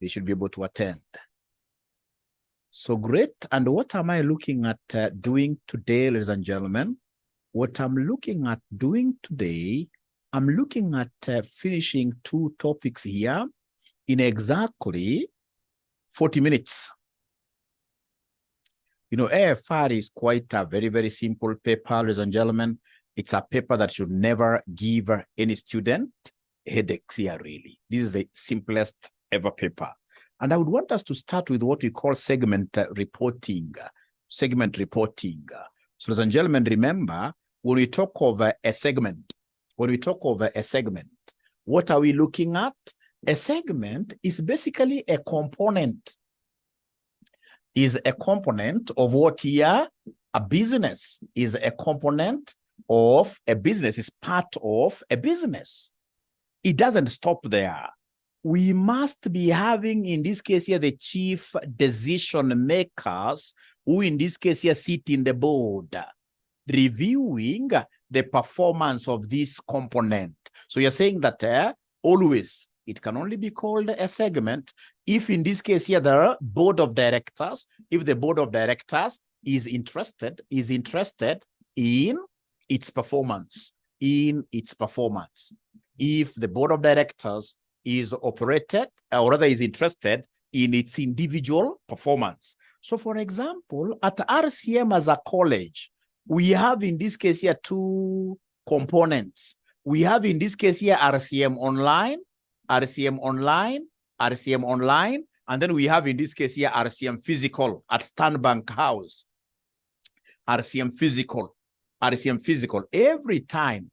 They should be able to attend. So great. And what am I looking at doing today, ladies and gentlemen? What I'm looking at doing today, I'm looking at finishing 2 topics here in exactly 40 minutes. You know, AFR is quite a very, very simple paper, ladies and gentlemen. It's a paper that should never give any student headaches here, really. This is the simplest ever paper. And I would want us to start with what we call segment reporting. Segment reporting. So, ladies and gentlemen, remember, when we talk of a segment, what are we looking at? A segment is basically a component. Is a component of what here? A business is a component of a business, is part of a business. It doesn't stop there. We must be having, in this case here, the chief decision makers, who in this case here sit in the board, reviewing the performance of this component. So you're saying that always, it can only be called a segment if in this case here, the board of directors, if the board of directors is interested in its performance, If the board of directors is operated, or rather is interested in its individual performance. So for example, at RCM as a college, we have in this case here 2 components. We have in this case here RCM online, and then we have in this case here RCM physical at Stanbank House. RCM physical. Every time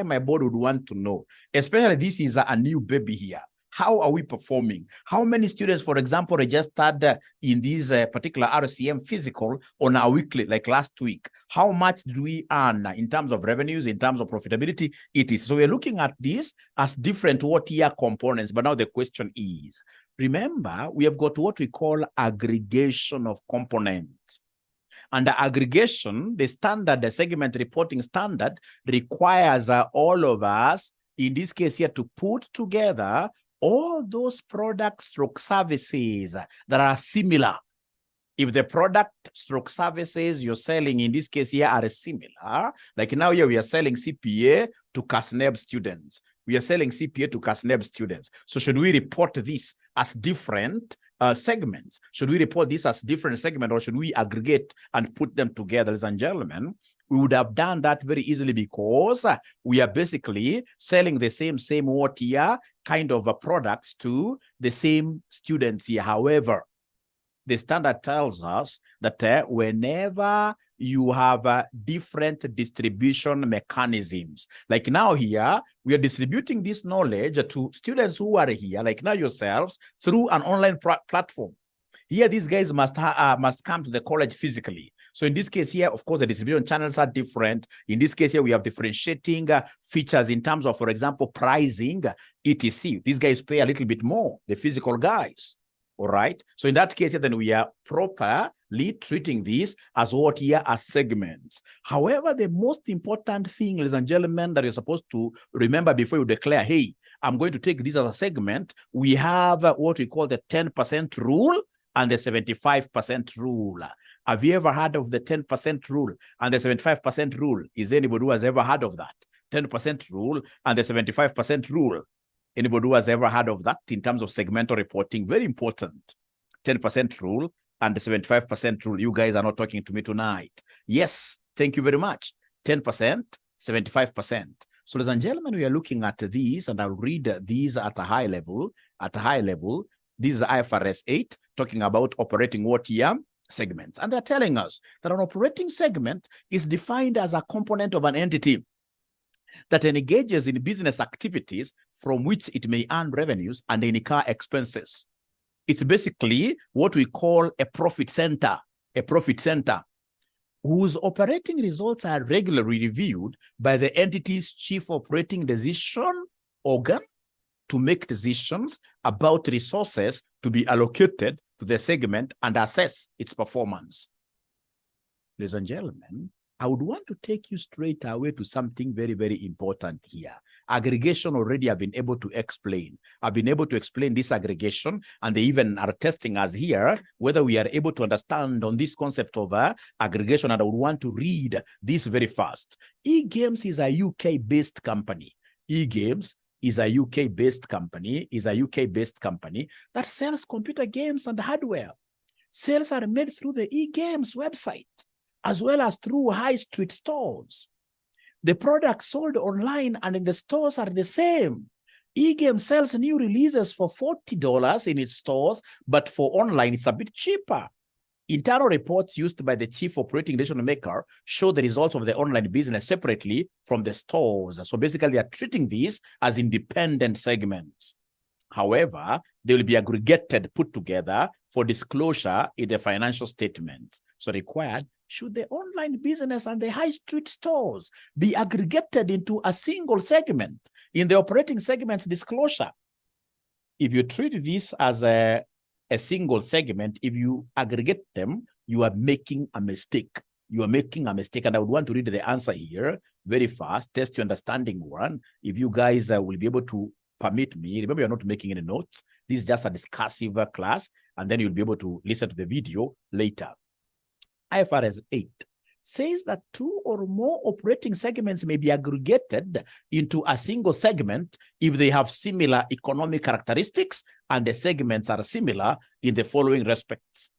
my board would want to know, especially this is a new baby here. How are we performing? How many students, for example, registered in this particular RCM physical on a weekly, like last week? How much do we earn in terms of revenues, in terms of profitability? It is. So we're looking at this as different what-year components. But now the question is, remember, we have got what we call aggregation of components. And the aggregation, the segment reporting standard requires all of us, in this case here, to put together all those products / services that are similar. If the product / services you're selling in this case here are similar, like now here we are selling CPA to CASNEB students. So should we report this as different segments? Should we report this as different segments, or should we aggregate and put them together? Ladies and gentlemen, we would have done that very easily because we are basically selling the same what here kind of products to the same students here. However, the standard tells us that whenever you have different distribution mechanisms, like now here, we are distributing this knowledge to students who are here, like now yourselves, through an online platform. Here, these guys must come to the college physically. So in this case here, of course, the distribution channels are different. In this case here, we have differentiating features in terms of, for example, pricing, etc. These guys pay a little bit more, the physical guys. All right. So in that case, then we are properly treating this as what here are segments. However, the most important thing, ladies and gentlemen, that you're supposed to remember before you declare, hey, I'm going to take this as a segment, we have what we call the 10% rule and the 75% rule. Have you ever heard of the 10% rule and the 75% rule? Is there anybody who has ever heard of that? 10% rule and the 75% rule. Anybody who has ever heard of that in terms of segmental reporting? Very important. 10% rule and the 75% rule. You guys are not talking to me tonight. Yes, thank you very much. 10%, 75%. So, ladies and gentlemen, we are looking at these, and I'll read these at a high level. This is IFRS 8, talking about operating what here? Segments. And they're telling us that an operating segment is defined as a component of an entity that engages in business activities from which it may earn revenues and incur expenses. It's basically what we call a profit center, whose operating results are regularly reviewed by the entity's chief operating decision organ to make decisions about resources to be allocated to the segment and assess its performance. Ladies and gentlemen, I would want to take you straight away to something very, very important here. Aggregation already I've been able to explain. I've been able to explain this aggregation, and they even are testing us here whether we are able to understand on this concept of aggregation, and I would want to read this very fast. eGames is a UK-based company. eGames is a UK-based company, that sells computer games and hardware. Sales are made through the eGames website, as well as through high street stores. The products sold online and in the stores are the same. eGames sells new releases for $40 in its stores, but for online, it's a bit cheaper. Internal reports used by the chief operating decision maker show the results of the online business separately from the stores. So basically, they are treating these as independent segments. However, they will be aggregated, put together for disclosure in the financial statements. So required, should the online business and the high street stores be aggregated into a single segment in the operating segment's disclosure? If you treat this as a single segment, if you aggregate them, you are making a mistake. You are making a mistake. And I would want to read the answer here very fast, test your understanding one. If you guys will be able to permit me, remember you're not making any notes. This is just a discussive class, and then you'll be able to listen to the video later. IFRS 8 says that two or more operating segments may be aggregated into a single segment if they have similar economic characteristics and the segments are similar in the following respects.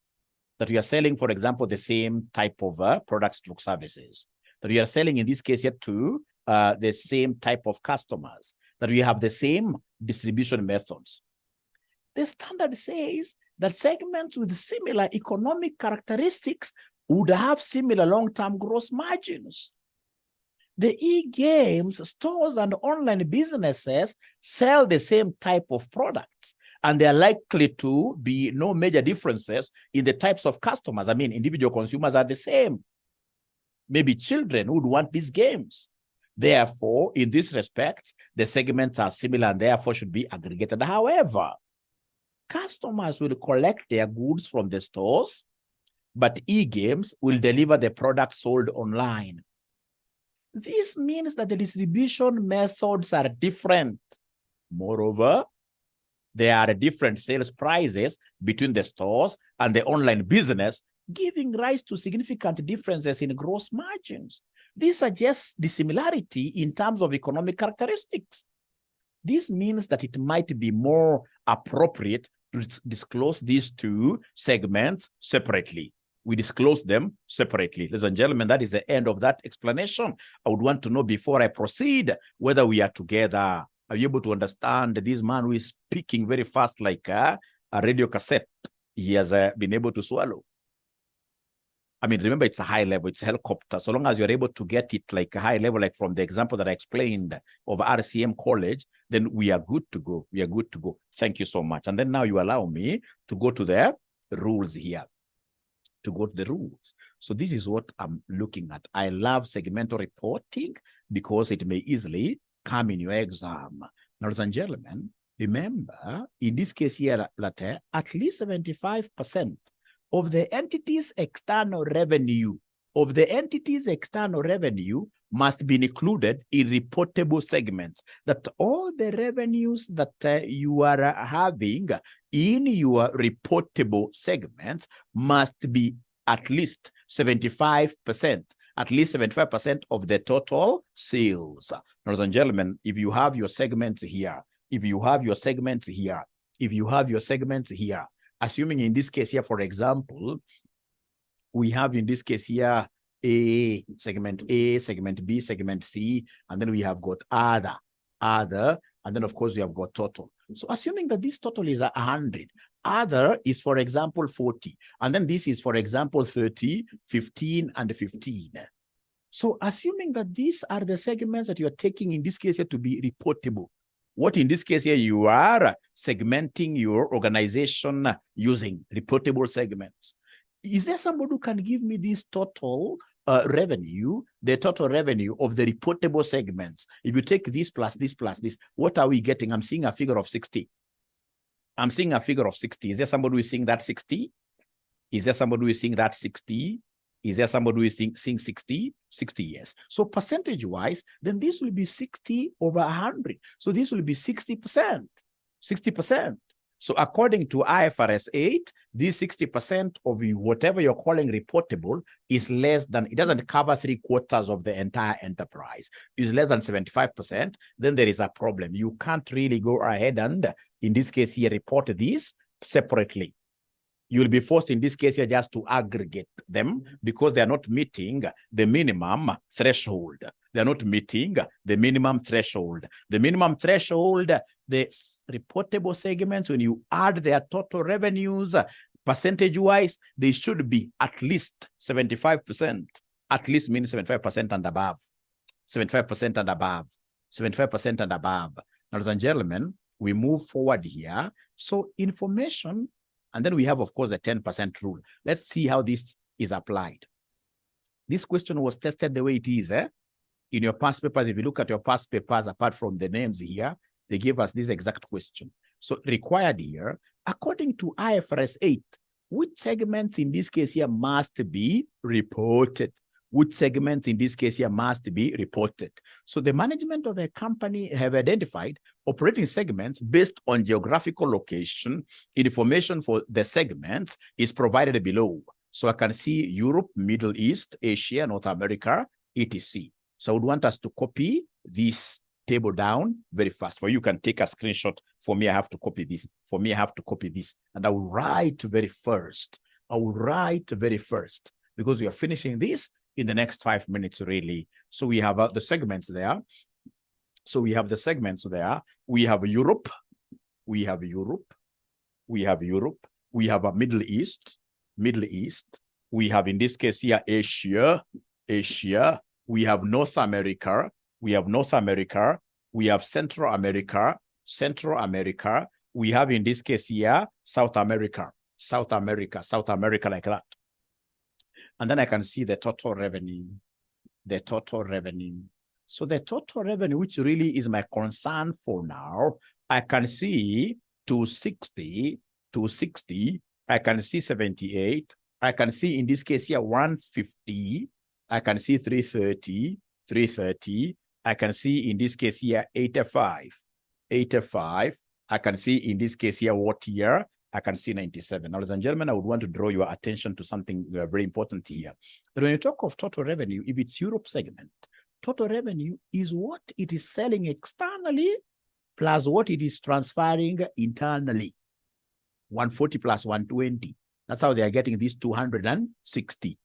That we are selling, for example, the same type of products or services. That we are selling, in this case, yet to the same type of customers. That we have the same distribution methods. The standard says that segments with similar economic characteristics would have similar long-term gross margins. The e-games stores and online businesses sell the same type of products, and there are likely to be no major differences in the types of customers. I mean, individual consumers are the same. Maybe children would want these games. Therefore, in this respect, the segments are similar and therefore should be aggregated. However, customers will collect their goods from the stores, but eGames will deliver the product sold online. This means that the distribution methods are different. Moreover, there are different sales prices between the stores and the online business, giving rise to significant differences in gross margins. This suggests dissimilarity in terms of economic characteristics. This means that it might be more appropriate to disclose these two segments separately. We disclose them separately. Ladies and gentlemen, that is the end of that explanation. I would want to know before I proceed whether we are together. Are you able to understand this man who is speaking very fast like a radio cassette? He has been able to swallow. I mean, remember, it's a high level, it's a helicopter. So long as you're able to get it like a high level, like from the example that I explained of RCM College, then we are good to go. We are good to go. Thank you so much. And then now you allow me to go to the rules here. To go to the rules. So this is what I'm looking at. I love segmental reporting because it may easily come in your exam. Now, ladies and gentlemen, remember, in this case here, at least 75% of the entity's external revenue, must be included in reportable segments. That all the revenues that you are having in your reportable segments must be at least 75%, of the total sales. Ladies and gentlemen, if you have your segments here, assuming in this case here, for example, we have in this case here segment A, segment B, segment C, and then we have got other, and then of course we have got total. So assuming that this total is 100, other is, for example, 40, and then this is, for example, 30, 15, and 15. So assuming that these are the segments that you are taking in this case here to be reportable, what in this case here you are segmenting your organization using reportable segments. Is there somebody who can give me this total revenue, the total revenue of the reportable segments? If you take this plus this plus this, what are we getting? I'm seeing a figure of 60. I'm seeing a figure of 60. Is there somebody who is seeing that 60? Is there somebody who is seeing that 60? Is there somebody who is seeing 60? 60 years. So percentage-wise, then this will be 60 over 100. So this will be 60%. 60%. So according to IFRS 8, this 60% of whatever you're calling reportable is less than, it doesn't cover 3/4 of the entire enterprise. It's less than 75%. Then there is a problem. You can't really go ahead and, in this case here, report this separately. You'll be forced in this case here just to aggregate them because they're not meeting the minimum threshold. They're not meeting the minimum threshold. The minimum threshold, the reportable segments, when you add their total revenues, percentage-wise, they should be at least 75%. At least means 75% and above. 75% and above. 75% and above. Now, ladies and gentlemen, we move forward here. So information, and then we have, of course, the 10% rule. Let's see how this is applied. This question was tested the way it is. In your past papers, if you look at your past papers, apart from the names here, they give us this exact question. So required here, according to IFRS 8, which segments in this case here must be reported? Which segments in this case here must be reported? So the management of a company have identified operating segments based on geographical location. Information for the segments is provided below. So I can see Europe, Middle East, Asia, North America, etc. So I would want us to copy this table down very fast. For you can take a screenshot. For me, I have to copy this. For me, I have to copy this. And I will write very first. I will write very first because we are finishing this in the next 5 minutes, really. So we have the segments there. So we have the segments there. We have Europe. We have Europe. We have Europe. We have a Middle East. Middle East. We have, in this case here, Asia. Asia. We have North America. We have North America. We have Central America. Central America. We have, in this case here, South America. South America. South America, like that. And then I can see the total revenue. The total revenue. So the total revenue, which really is my concern for now, I can see 260, 260. I can see 78. I can see, in this case here, 150. I can see 330, 330. I can see, in this case here, 85, 85. I can see, in this case here, what year? I can see 97. Now, ladies and gentlemen, I would want to draw your attention to something very important here. But when you talk of total revenue, if it's Europe segment, total revenue is what it is selling externally plus what it is transferring internally. 140 plus 120. That's how they are getting this 260.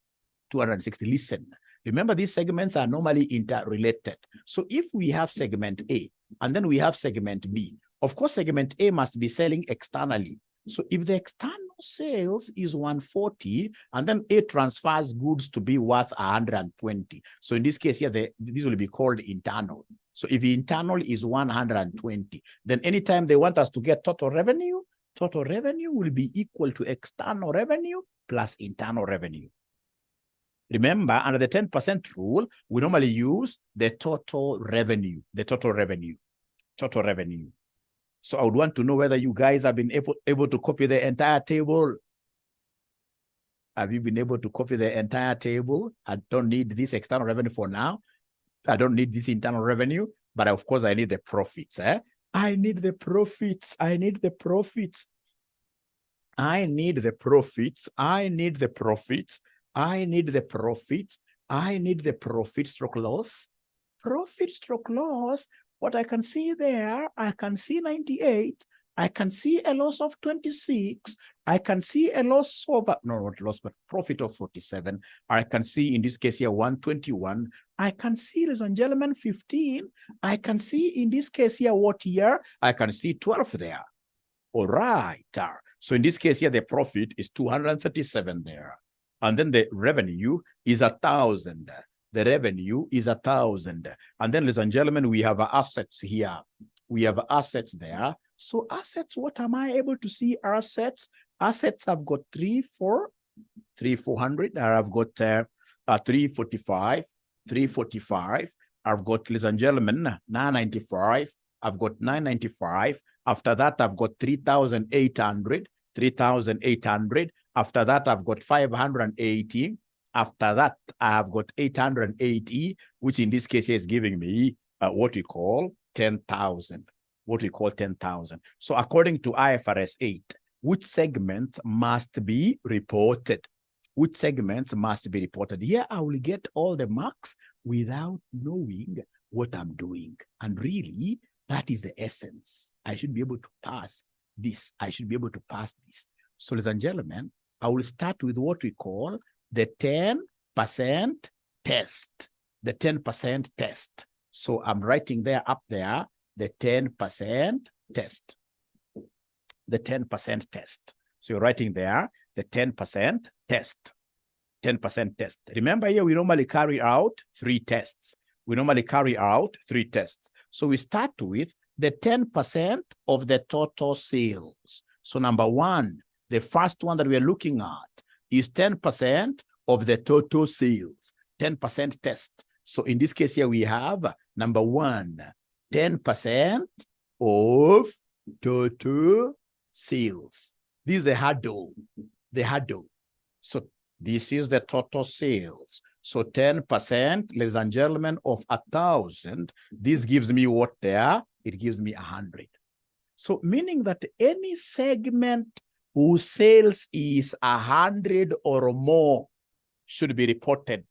260. Listen, remember these segments are normally interrelated. So if we have segment A and then we have segment B, of course, segment A must be selling externally. So if the external sales is 140 and then A transfers goods to be worth 120. So in this case here, this will be called internal. So if the internal is 120, then anytime they want us to get total revenue will be equal to external revenue plus internal revenue. Remember, under the 10% rule, we normally use the total revenue, total revenue. So I would want to know whether you guys have been able to copy the entire table. Have you been able to copy the entire table? I don't need this external revenue for now. I don't need this internal revenue, but of course I need the profits. I need the profits. I need the profits. I need the profits. I need the profits. I need the profits. I need the profit stroke loss. Profit stroke loss. What I can see there, I can see 98. I can see a loss of 26. I can see a loss of, no, not loss, but profit of 47. I can see, in this case here, 121. I can see, ladies and gentlemen, 15. I can see, in this case here, what year? I can see 12 there. All right. So in this case here, the profit is 237 there. And then the revenue is 1,000. The revenue is 1,000. And then, ladies and gentlemen, we have assets here. We have assets there. So assets, what am I able to see? Assets. Assets, I've got 3,400. I've got 345. 345. I've got, ladies and gentlemen, 995. I've got 995. After that, I've got 3,800. 3,800. After that, I've got 580. After that, I have got 880, which in this case is giving me what we call 10,000. What we call 10,000. So according to IFRS 8, which segments must be reported? Which segments must be reported? Here I will get all the marks without knowing what I'm doing. And really, that is the essence. I should be able to pass this. I should be able to pass this. So ladies and gentlemen, I will start with what we call the 10% test. The 10% test. So I'm writing there up there, the 10% test. The 10% test. So you're writing there the 10% test. 10% test. Remember here, we normally carry out 3 tests. We normally carry out 3 tests. So we start with the 10% of the total sales. So number 1, the first one that we are looking at is 10% of the total sales. 10% test. So in this case here, we have number 1, 10% of total sales. This is the hurdle. The hurdle. So this is the total sales. So 10%, ladies and gentlemen, of 1,000. This gives me what there? It gives me 100. So meaning that any segment whose sales is 100 or more should be reported.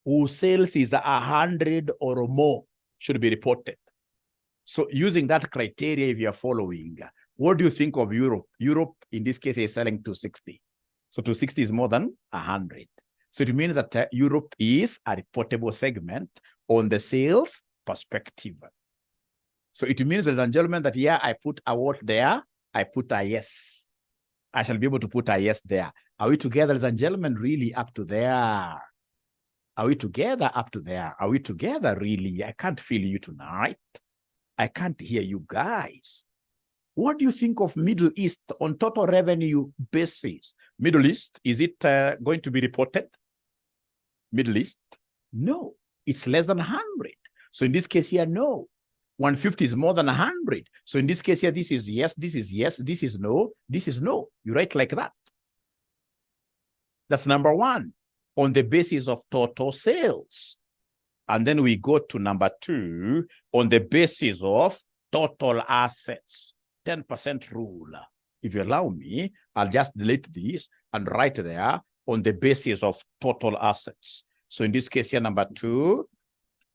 Whose sales is 100 or more should be reported. So using that criteria, if you are following, what do you think of Europe? Europe, in this case, is selling 260. So 260 is more than 100. So it means that Europe is a reportable segment on the sales perspective. So it means, ladies and gentlemen, that here I put a what there, I put a yes. I shall be able to put a yes there. Are we together, ladies and gentlemen, really up to there? Are we together up to there? Are we together really? I can't feel you tonight. I can't hear you guys. What do you think of Middle East on total revenue basis? Middle East, is it going to be reported? Middle East? No, it's less than 100. So in this case here, no. 150 is more than 100. So in this case here, this is yes, this is yes, this is no, this is no. You write like that. That's number 1 on the basis of total sales. And then we go to number 2 on the basis of total assets. 10% rule. If you allow me, I'll just delete this and write there on the basis of total assets. So in this case here, number 2,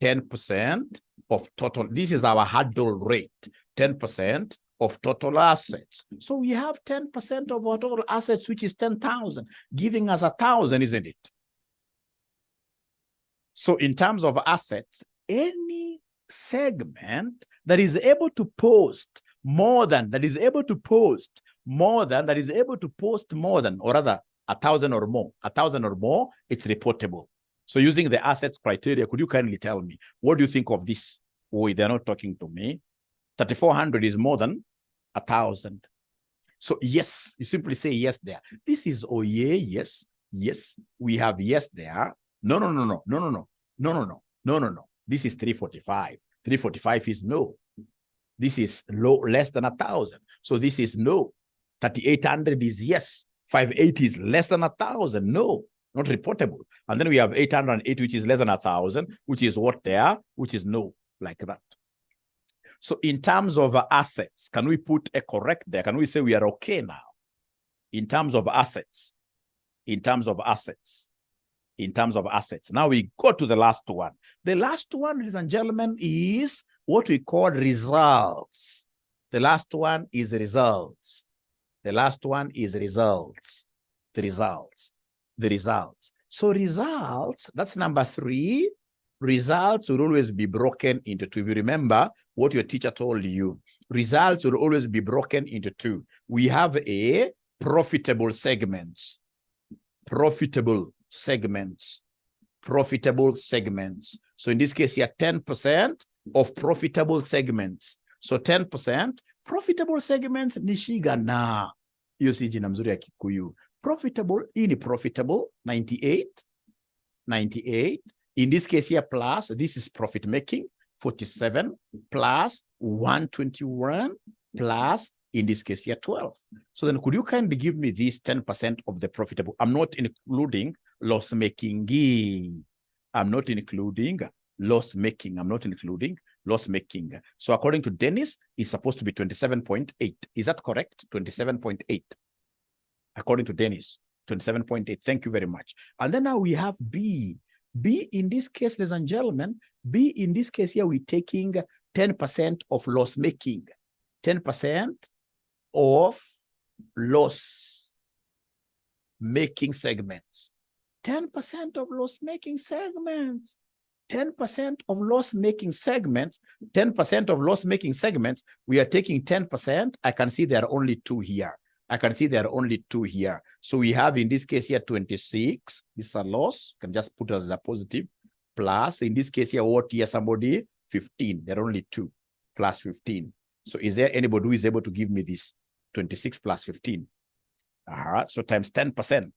10% of total. This is our hurdle rate, 10% of total assets. So we have 10% of our total assets, which is 10,000, giving us 1,000, isn't it? So in terms of assets, any segment that is able to post more than, or rather 1,000 or more, 1,000 or more, it's reportable. So using the assets criteria, could you kindly tell me, what do you think of this? Oh, they're not talking to me. 3,400 is more than 1,000. So yes, you simply say yes there. This is, oh yeah, yes, yes. We have yes there. No. This is 345. 345 is no. This is low, less than 1,000. So this is no. 3,800 is yes. 580 is less than 1,000. No, not reportable. And then we have 808, which is less than 1,000, which is what there, which is no, like that. So in terms of assets, can we put a correct there? Can we say we are okay now? In terms of assets, Now we go to the last one. The last one, ladies and gentlemen, is what we call results. The last one is results. The results. So results, that's number 3. Results will always be broken into 2. If you remember what your teacher told you, results will always be broken into 2. We have a profitable segments. So in this case here, 10% of profitable segments. So 10% profitable segments nishigana. Hiyo si jina mzuri ya Kikuyu. Profitable, ini profitable, 98. In this case here, plus, this is profit making, 47, plus 121, plus in this case here 12. So then could you kindly give me this 10% of the profitable? I'm not including loss making. I'm not including loss making. I'm not including loss making. So according to Dennis, it's supposed to be 27.8. Is that correct? 27.8. According to Dennis, 27.8. Thank you very much. And then now we have B. B in this case, ladies and gentlemen, B in this case here, we're taking 10% of loss making. 10% of loss making segments. 10% of loss making segments. 10% of loss making segments. 10% of loss making segments. We are taking 10%. I can see there are only two here. I can see there are only two here. So we have in this case here 26. This is a loss. You can just put as a positive. Plus, in this case here, what here? Somebody 15. There are only two. Plus 15. So is there anybody who is able to give me this? 26 plus 15. So times 10%.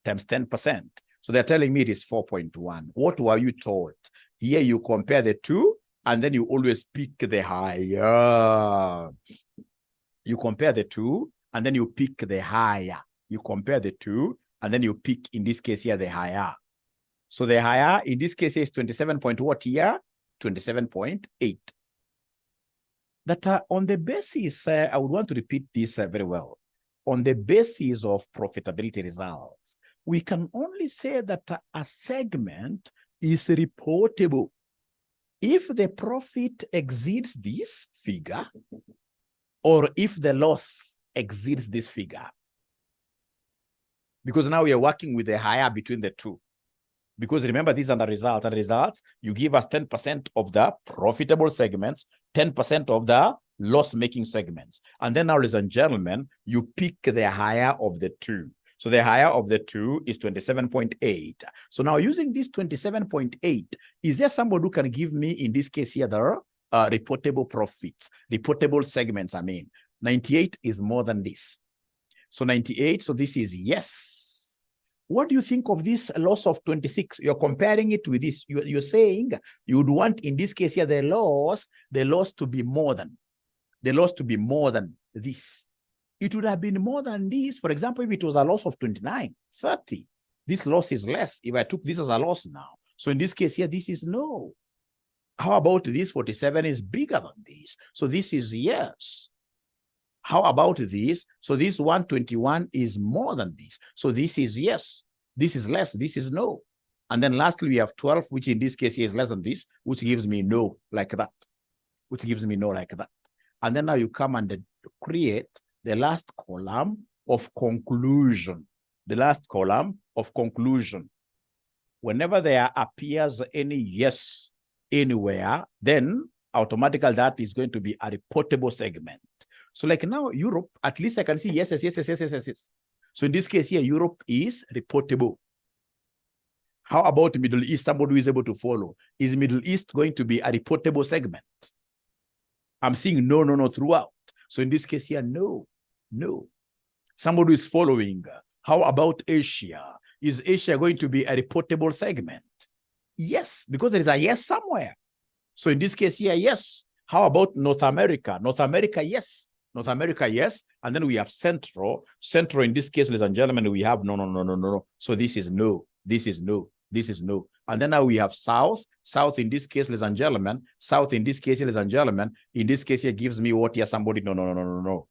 Times 10%. So they're telling me it is 4.1. What were you taught? Here you compare the two, and then you always pick the higher. You compare the two, and then you pick the higher. You compare the two, and then you pick, in this case here, the higher. So the higher, in this case, is 27 point what here? 27.8. That on the basis, I would want to repeat this very well. On the basis of profitability results, we can only say that a segment is reportable if the profit exceeds this figure or if the loss exceeds this figure. Because now we are working with the higher between the two. Because remember, these are the results. And results, you give us 10% of the profitable segments, 10% of the loss-making segments. And then now, ladies and gentlemen, you pick the higher of the two. So the higher of the two is 27.8. So now using this 27.8, is there somebody who can give me, in this case here, the reportable profits, reportable segments, 98 is more than this. So 98, so this is yes. What do you think of this loss of 26? You're comparing it with this. You're saying you would want, in this case here, the loss to be more than. The loss to be more than this. It would have been more than this. For example, if it was a loss of 29, 30, this loss is less. If I took this as a loss now. So in this case here, this is no. How about this? 47 is bigger than this. So this is yes. How about this? So this 121 is more than this. So this is yes. This is less. This is no. And then lastly, we have 12, which in this case is less than this, which gives me no like that. Which gives me no like that. And then now you come and create the last column of conclusion. The last column of conclusion. Whenever there appears any yes anywhere, then automatically that is going to be a reportable segment. So like now, Europe, at least I can see yes. So in this case here, Europe is reportable. How about Middle East? Somebody who is able to follow. Is Middle East going to be a reportable segment? I'm seeing no throughout. So in this case here, no. Somebody who is following. How about Asia? Is Asia going to be a reportable segment? Yes, because there is a yes somewhere. So in this case here, yes. How about North America? North America, yes. North America, yes. And then we have Central. Central, in this case, ladies and gentlemen, we have no. So this is no. This is no. This is no. And then now we have South. South, in this case, ladies and gentlemen. South, in this case, ladies and gentlemen. In this case, here gives me what here? Somebody, no,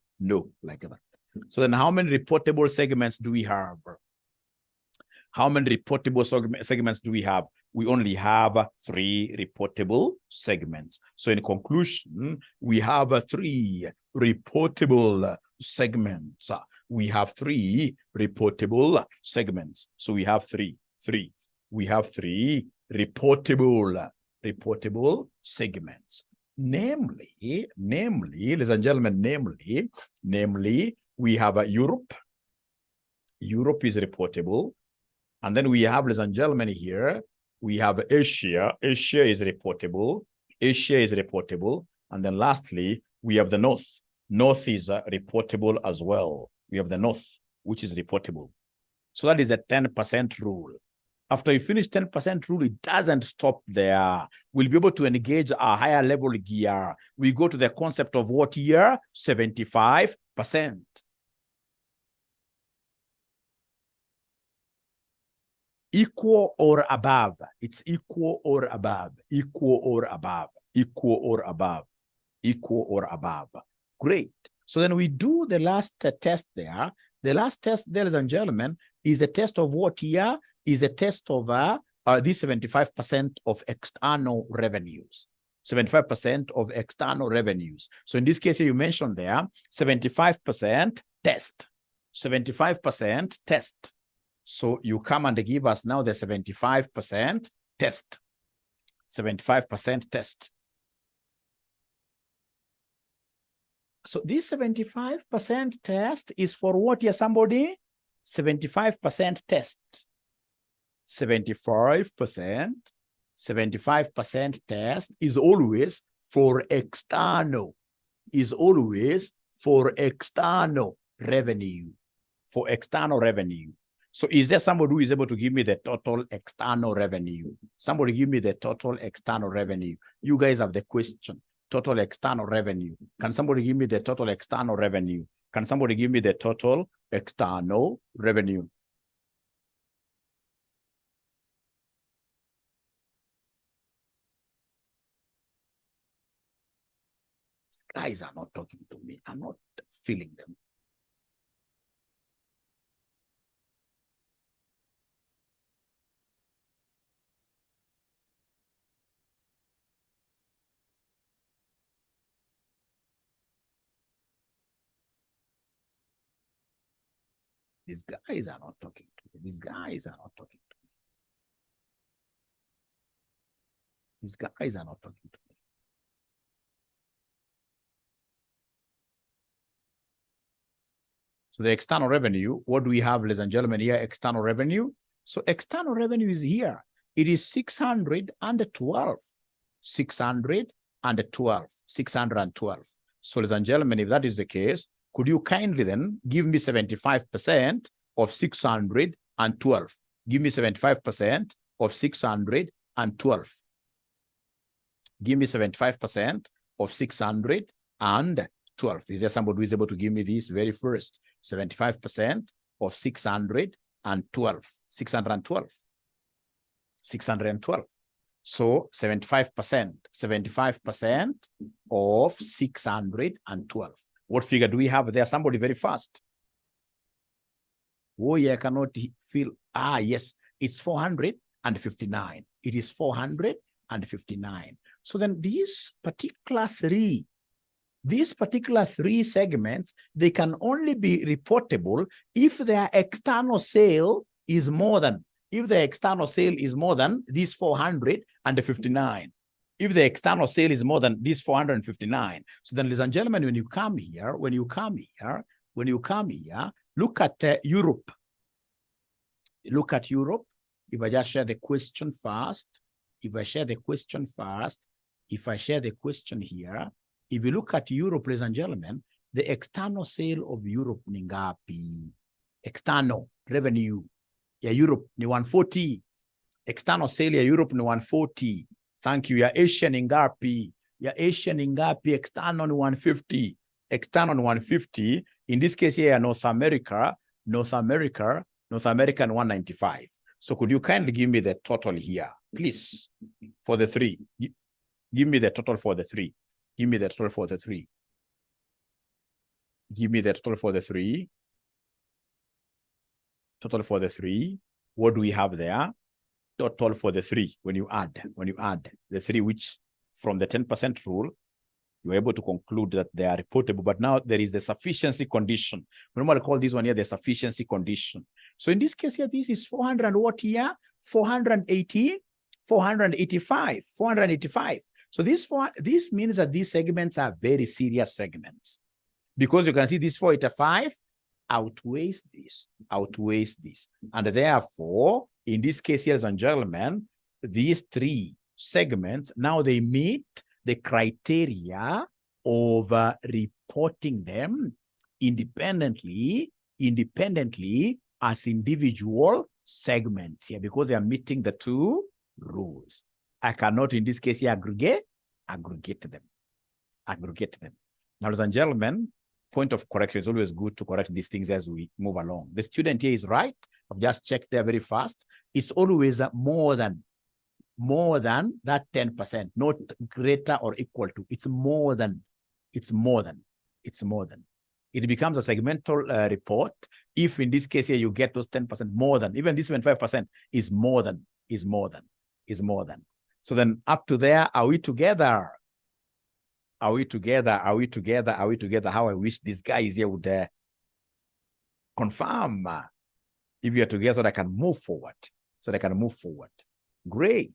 like that. So then how many reportable segments do we have? How many reportable segments do we have? We only have 3 reportable segments. So in conclusion, we have 3 reportable segments. We have 3 reportable segments. So we have 3. We have 3 reportable segments. Namely, ladies and gentlemen, namely, we have Europe. Europe is reportable. And then we have, ladies and gentlemen, here, we have Asia. Asia is reportable. Asia is reportable. And then lastly, we have the North. North is reportable as well. We have the North, which is reportable. So that is a 10% rule. After you finish 10% rule, it doesn't stop there. We'll be able to engage a higher level gear. We go to the concept of what year? 75%. Equal or above. It's equal or above. Equal or above. Equal or above. Equal or above. Great. So then we do the last test there. The last test, ladies and gentlemen, is a test of what year? Is a test of this 75% of external revenues. 75% of external revenues. So in this case, you mentioned there, 75% test. 75% test. So you come and give us now the 75% test. 75% test. So this 75% test is for what year, somebody? 75% test. 75% test is always for external. Is always for external revenue. For external revenue. So is there somebody who is able to give me the total external revenue? Somebody give me the total external revenue. You guys have the question. Total external revenue. Can somebody give me the total external revenue? Can somebody give me the total external revenue? These guys are not talking to me. I'm not feeling them. These guys are not talking to me. These guys are not talking to me. These guys are not talking to me. So the external revenue, what do we have, ladies and gentlemen, here? External revenue. So external revenue is here. It is 612. 612. 612. So ladies and gentlemen, if that is the case, could you kindly then give me 75% of 612? Give me 75% of 612. Give me 75% of 612. Is there somebody who is able to give me this very first? 75% of 612. 612. 612. So 75%. 75% of 612. What figure do we have there? Somebody very fast. Oh, yeah, I cannot feel. Ah, yes, it's 459. It is 459. So then these particular three segments, they can only be reportable if their external sale is more than, this 459. If the external sale is more than this 459. So then, ladies and gentlemen, when you come here, look at Europe. Look at Europe. If I just share the question first, if I share the question here, if you look at Europe, ladies and gentlemen, the external sale of Europe ni ngapi? External revenue ya Europe ni 140. External sale ya Europe ni 140. Thank you. Ya Asia ni ngapi? External ni 150. External ni 150. In this case here, North America ni 195. So could you kindly give me the total here, please, for the three? Give me the total for the three. Give me the total for the three. Give me the total for the three. Total for the three. What do we have there? Total for the three. When you add the three, which from the 10% rule, you're able to conclude that they are reportable. But now there is the sufficiency condition. Remember, I call this one here the sufficiency condition. So in this case here, this is 400 what here? 485. So this means that these segments are very serious segments, because you can see this 485 outweighs this. And therefore, in this case, ladies and gentlemen, these three segments, now they meet the criteria of reporting them independently as individual segments here because they are meeting the two rules. I cannot, in this case here, aggregate them. Now, ladies and gentlemen, point of correction. It's always good to correct these things as we move along. The student here is right. I've just checked there very fast. It's always more than that 10%, not greater or equal to. It's more than. It becomes a segmental report if in this case here you get those 10% more than, even this 25% is more than. So then up to there, are we together? How I wish these guys here would confirm if you're together so that I can move forward. Great.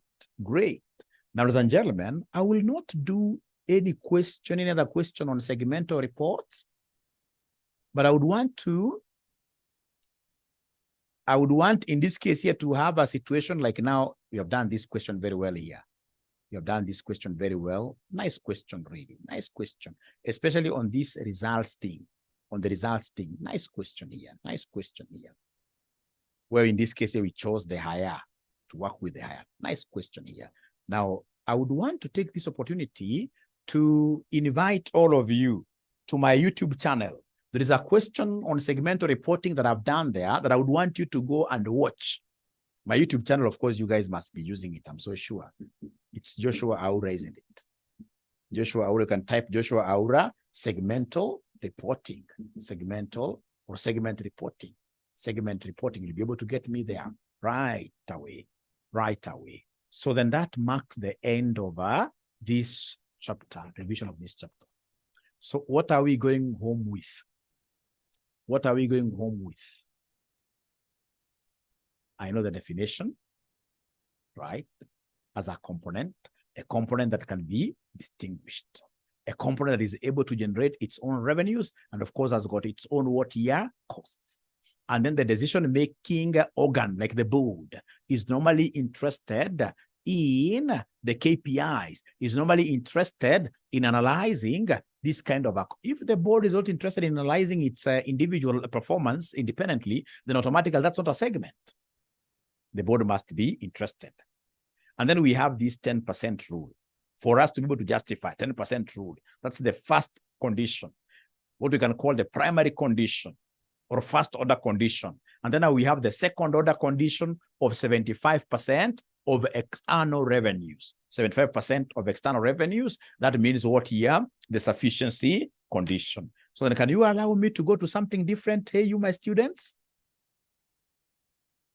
Now, ladies and gentlemen, I will not do any other question on segmental reports, but I would want in this case here to have a situation like now. You have done this question very well here. Nice question, really. Nice question, especially on this results thing. Nice question here. Where in this case here, we chose the higher to work with the higher. Nice question here. Now, I would want to take this opportunity to invite all of you to my YouTube channel. There is a question on segmental reporting that I've done there that I would want you to go and watch. My YouTube channel, of course, you guys must be using it. I'm so sure. It's Joshua Aura, isn't it? Joshua Aura, you can type Joshua Aura, segmental reporting, segment reporting. You'll be able to get me there right away. So then that marks the end of this chapter, revision of this chapter. So what are we going home with? I know the definition, right? As a component that can be distinguished, a component that is able to generate its own revenues, and of course has got its own costs. And then the decision-making organ, like the board, is normally interested in the KPIs, is normally interested in analyzing this kind of, if the board is not interested in analyzing its individual performance independently, then automatically that's not a segment. The board must be interested. And then we have this 10% rule. For us to be able to justify 10% rule, that's the first condition, what we can call the primary condition or first order condition. And then we have the second order condition of 75% of external revenues. 75% of external revenues, that means what here? The sufficiency condition. So then can you allow me to go to something different? Hey, you, my students?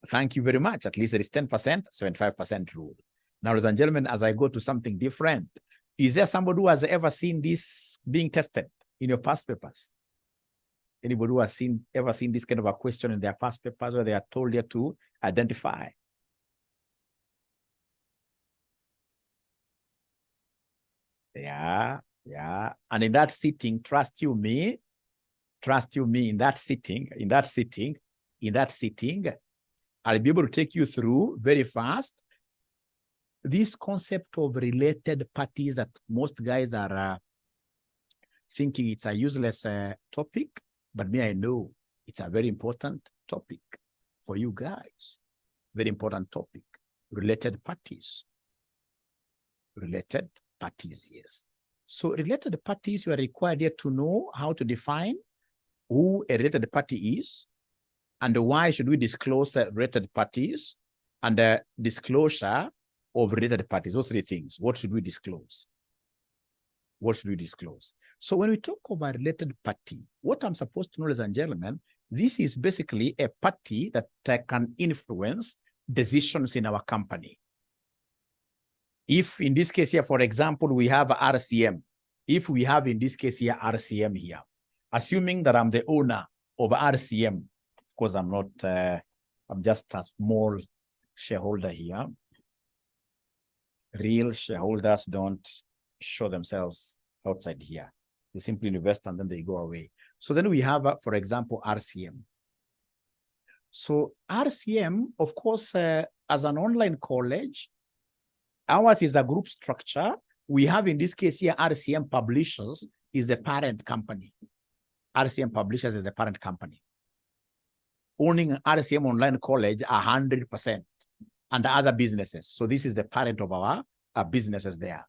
Thank you very much. At least there is 10%, 75% rule. Now, ladies and gentlemen, as I go to something different, is there somebody who has ever seen this being tested in your past papers? Anybody who has ever seen this kind of a question in their past papers where they are told here to identify? Yeah. And in that sitting, trust you me, in that sitting, I'll be able to take you through very fast this concept of related parties that most guys are thinking it's a useless topic, but me, I know it's a very important topic for you guys. Very important topic. Related parties. Yes. So related parties, you are required here to know how to define who a related party is and why should we disclose related parties and the disclosure of related parties. Those three things. What should we disclose? So when we talk about related party, what I'm supposed to know, ladies and gentlemen, this is basically a party that can influence decisions in our company. If in this case here, for example, we have RCM, if we have in this case here RCM here, assuming that I'm the owner of RCM, of course I'm not, I'm just a small shareholder here. Real shareholders don't show themselves outside here. They simply invest and then they go away. So then we have, for example, RCM. So RCM, of course, as an online college, ours is a group structure. We have in this case here, RCM Publishers is the parent company. RCM Publishers is the parent company. owning RCM Online College 100% and other businesses. So this is the parent of our businesses there.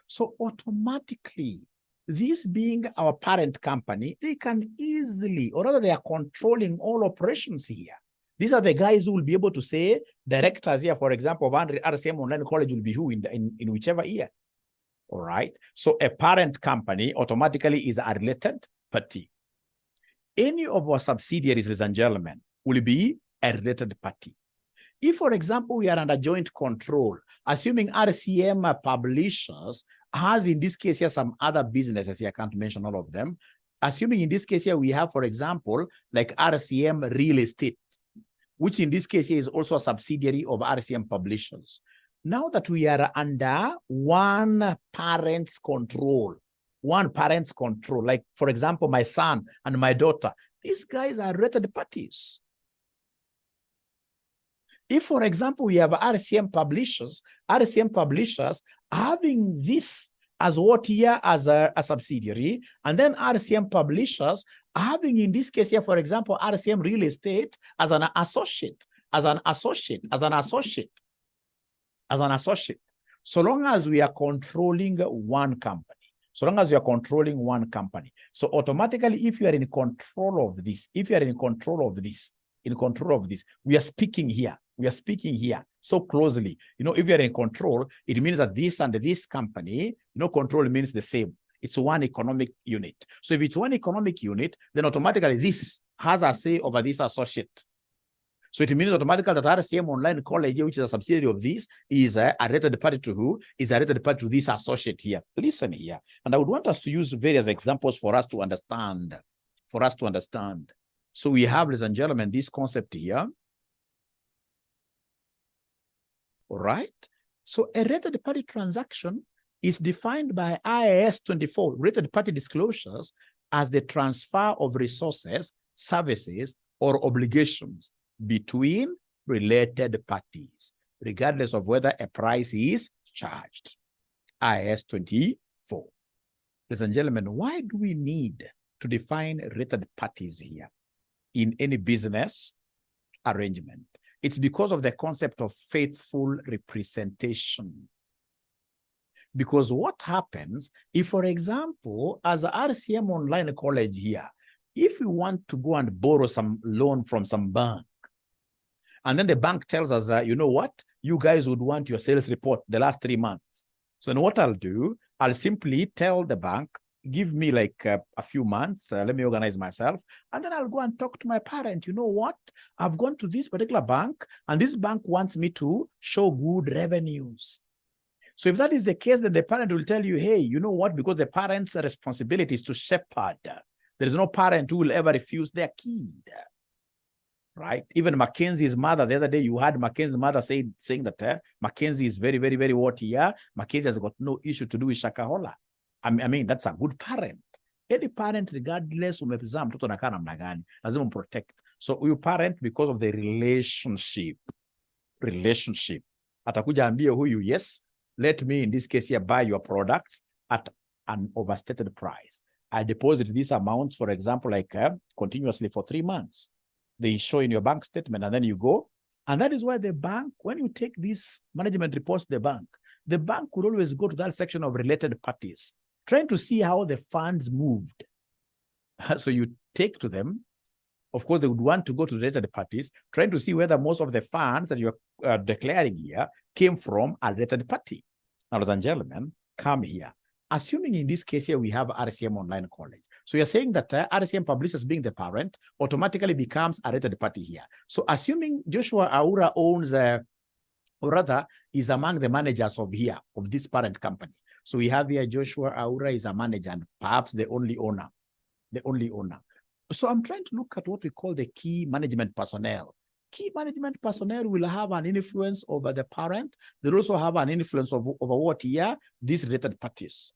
So automatically, this being our parent company, they can easily, or rather they are controlling all operations here. These are the guys who will be able to say, directors here, for example, of RCM Online College will be who in whichever year. All right. So a parent company automatically is a related party. Any of our subsidiaries, ladies and gentlemen, will be a related party. If, for example, we are under joint control, assuming RCM Publishers has, in this case here, some other businesses here, I can't mention all of them. Assuming in this case here, we have, for example, like RCM Real Estate, which in this case here is also a subsidiary of RCM Publishers. Now that we are under one parent's control, like, for example, my son and my daughter, these guys are related parties. If, for example, we have RCM Publishers having this as what here as a subsidiary, and then RCM Publishers having, in this case here, for example, RCM Real Estate as an associate. So long as we are controlling one company. So automatically, if you are in control of this, we are speaking here so closely. You know, if you are in control, it means that this and this company, you know, control means the same. It's one economic unit. So if it's one economic unit, then automatically this has a say over this associate. So it means automatically that RCM Online College, which is a subsidiary of this, is a related party to who? Is a related party to this associate here. Listen here. And I would want us to use various examples for us to understand. So we have, ladies and gentlemen, this concept here. All right. So a related party transaction is defined by IAS 24, related party disclosures, as the transfer of resources, services, or obligations between related parties, regardless of whether a price is charged. IAS 24. Ladies and gentlemen, why do we need to define related parties here in any business arrangement? It's because of the concept of faithful representation. Because what happens if, for example, as a RCM Online College here, if we want to go and borrow some loan from some bank, and then the bank tells us, you know what, you guys would want your sales report the last 3 months. So then what I'll do, I'll simply tell the bank, give me like a few months, let me organize myself, and then I'll go and talk to my parent. You know what, I've gone to this particular bank, and this bank wants me to show good revenues. So if that is the case, then the parent will tell you, hey, you know what, because the parent's responsibility is to shepherd. There is no parent who will ever refuse their kid. Right? Even Mackenzie's mother, the other day, you had Mackenzie's mother saying that Mackenzie is very, very, very what here. Mackenzie has got no issue to do with Shakahola. I mean, that's a good parent. Any parent, regardless umezaa mtoto anakaa namna gani, lazima protect. So you parent because of the relationship. Atakuja ambie huyu, yes, let me in this case here buy your products at an overstated price. I deposit these amounts, for example, like continuously for 3 months. They show in your bank statement, and then you go. And that is why the bank, when you take these management reports to the bank could always go to that section of related parties, trying to see how the funds moved. So you take to them. Of course, they would want to go to related parties, trying to see whether most of the funds that you're declaring here came from a related party. Now, ladies and gentlemen, come here. Assuming in this case here, we have RCM Online College. So you're saying that RCM Publishers being the parent automatically becomes a related party here. So assuming Joshua Aura owns, or rather is among the managers of this parent company. So we have here Joshua Aura is a manager and perhaps the only owner. So I'm trying to look at what we call the key management personnel. Key management personnel will have an influence over the parent. They'll also have an influence over what here? These related parties.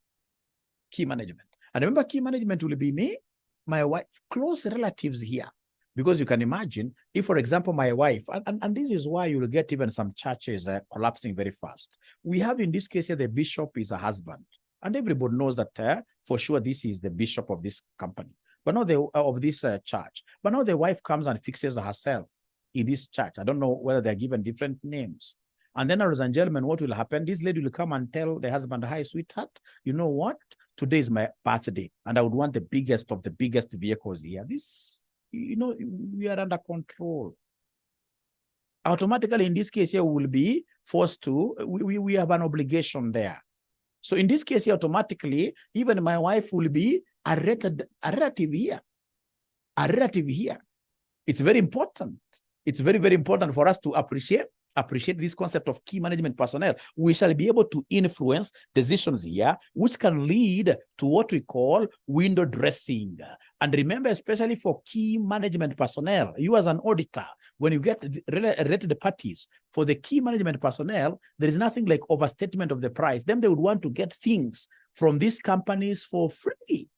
Key management. And remember, key management will be me, my wife, close relatives here. Because you can imagine, if, for example, my wife, and this is why you'll get even some churches collapsing very fast. We have in this case here, the bishop is a husband. And everybody knows that for sure this is the bishop of this company. but not of this church. But now the wife comes and fixes herself in this church. I don't know whether they're given different names. And then, ladies and gentlemen, what will happen? This lady will come and tell the husband, hi, sweetheart, you know what? Today is my birthday, and I would want the biggest of the biggest vehicles here. This, you know, we are under control. Automatically, in this case here, we will be forced to, we have an obligation there. So in this case here, automatically, even my wife will be a relative here. A relative here. It's very important. It's very, very important for us to appreciate this concept of key management personnel. We shall be able to influence decisions here, which can lead to what we call window dressing. And remember, especially for key management personnel, you as an auditor, when you get related parties for the key management personnel, there is nothing like overstatement of the price. Then they would want to get things from these companies for free.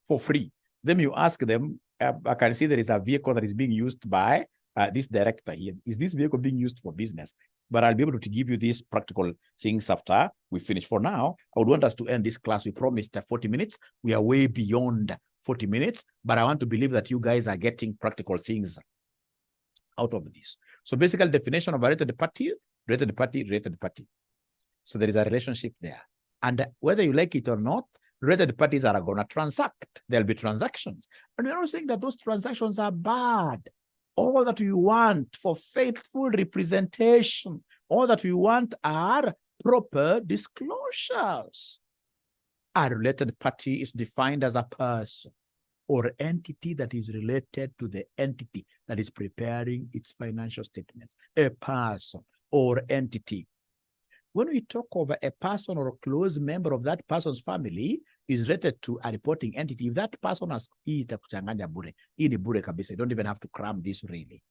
For free. Then you ask them, I can see there is a vehicle that is being used by this director here. Is this vehicle being used for business? But I'll be able to give you these practical things after we finish. For now, I would want us to end this class. We promised 40 minutes. We are way beyond 40 minutes, but I want to believe that you guys are getting practical things out of this. So basically, definition of a related party, related party, related party. So there is a relationship there. And whether you like it or not, related parties are going to transact. There'll be transactions. And we're not saying that those transactions are bad. All that we want for faithful representation, all that we want are proper disclosures. A related party is defined as a person or entity that is related to the entity that is preparing its financial statements. A person or entity. When we talk of a person or a close member of that person's family is related to a reporting entity, if that person has you don't even have to cram this really.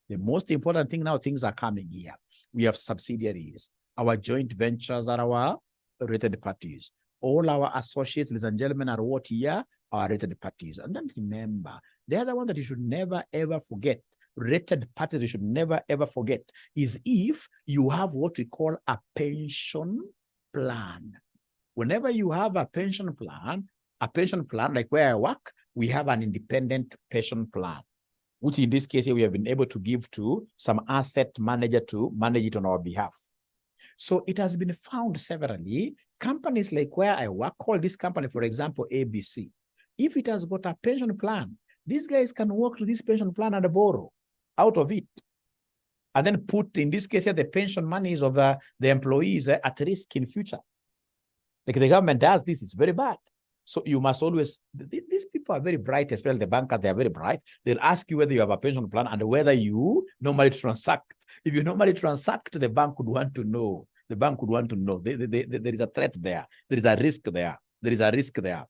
The most important thing now, things are coming here. We have subsidiaries. Our joint ventures are our related parties. All our associates, ladies and gentlemen, are what here? Our related parties. And then remember, the other one that you should never, ever forget, related parties you should never, ever forget, is if you have what we call a pension plan. Whenever you have a pension plan like where I work, we have an independent pension plan, which in this case, we have been able to give to some asset manager to manage it on our behalf. So it has been found severally, companies like where I work, call this company, for example, ABC. If it has got a pension plan, these guys can work to this pension plan and borrow out of it. And then put, in this case, the pension monies of the employees at risk in future. Like the government does this, it's very bad. So you must always, these people are very bright, especially the bankers, they are very bright. They'll ask you whether you have a pension plan and whether you normally transact. If you normally transact, the bank would want to know. The bank would want to know. There is a threat there. There is a risk there. There is a risk there.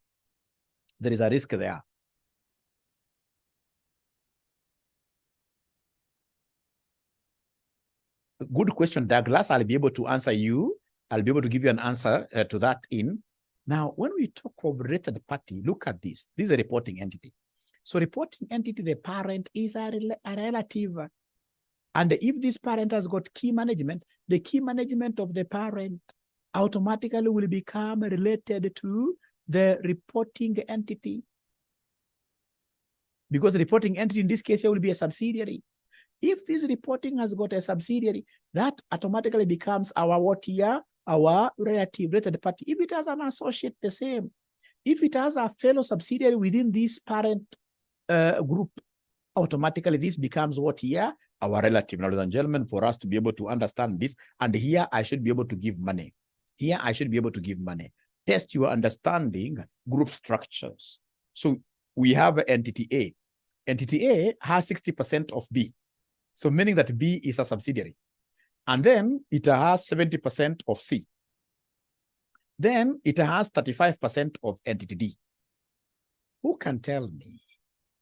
There is a risk there. Good question, Douglas. I'll be able to answer you. I'll be able to give you an answer to that in. Now, when we talk of related party, look at this. This is a reporting entity. So reporting entity, the parent is a relative. And if this parent has got key management, the key management of the parent automatically will become related to the reporting entity. Because the reporting entity in this case will be a subsidiary. If this reporting has got a subsidiary, that automatically becomes our what here? Our related party. If it has an associate, the same. If it has a fellow subsidiary within this parent group, automatically this becomes what here? Our relative. Now, ladies and gentlemen, for us to be able to understand this, and here I should be able to give money. Here I should be able to give money. Test your understanding group structures. So we have entity A. Entity A has 60% of B. So meaning that B is a subsidiary. And then it has 70% of C. Then it has 35% of entity D. Who can tell me?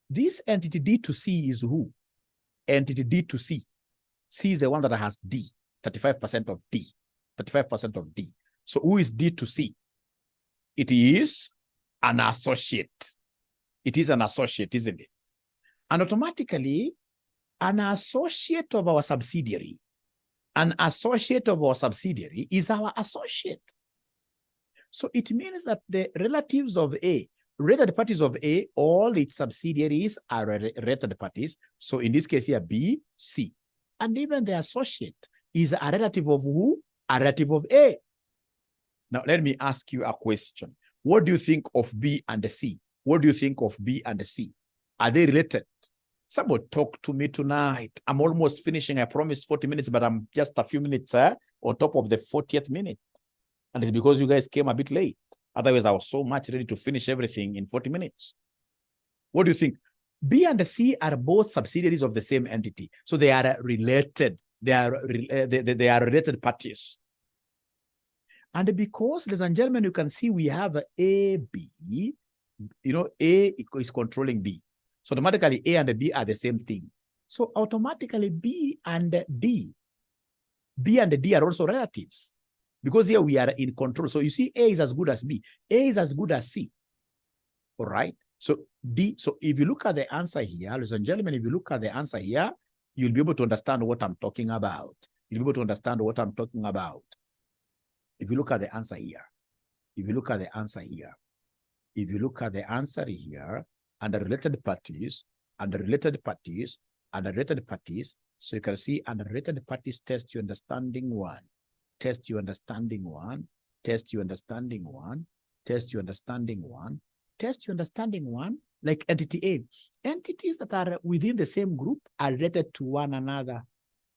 This entity D to C is who? Entity D to C. C is the one that has D, 35% of D, 35% of D. So who is D to C? It is an associate. It is an associate, isn't it? And automatically, an associate of our subsidiary, an associate of our subsidiary is our associate. So it means that the relatives of A Related parties of A, all its subsidiaries are related parties. So in this case here, B, C. And even the associate is a relative of who? A relative of A. Now, let me ask you a question. What do you think of B and C? What do you think of B and C? Are they related? Somebody talk to me tonight. I'm almost finishing. I promised 40 minutes, but I'm just a few minutes on top of the 40th minute. And it's because you guys came a bit late. Otherwise, I was so much ready to finish everything in 40 minutes. What do you think? B and C are both subsidiaries of the same entity. So they are related. They are related parties. And because, ladies and gentlemen, you can see we have A, B. You know, A is controlling B. So automatically A and B are the same thing. So automatically B and D are also relatives. Because here we are in control. So you see A is as good as B. A is as good as C. All right. So if you look at the answer here, ladies and gentlemen, if you look at the answer here, you'll be able to understand what I'm talking about. You'll be able to understand what I'm talking about. If you look at the answer here, if you look at the answer here, if you look at the answer here, and the related parties, and the related parties, and the related parties, so you can see, and the related parties test your understanding one. Test your understanding one, test your understanding one, test your understanding one, test your understanding one, like entity A. Entities that are within the same group are related to one another.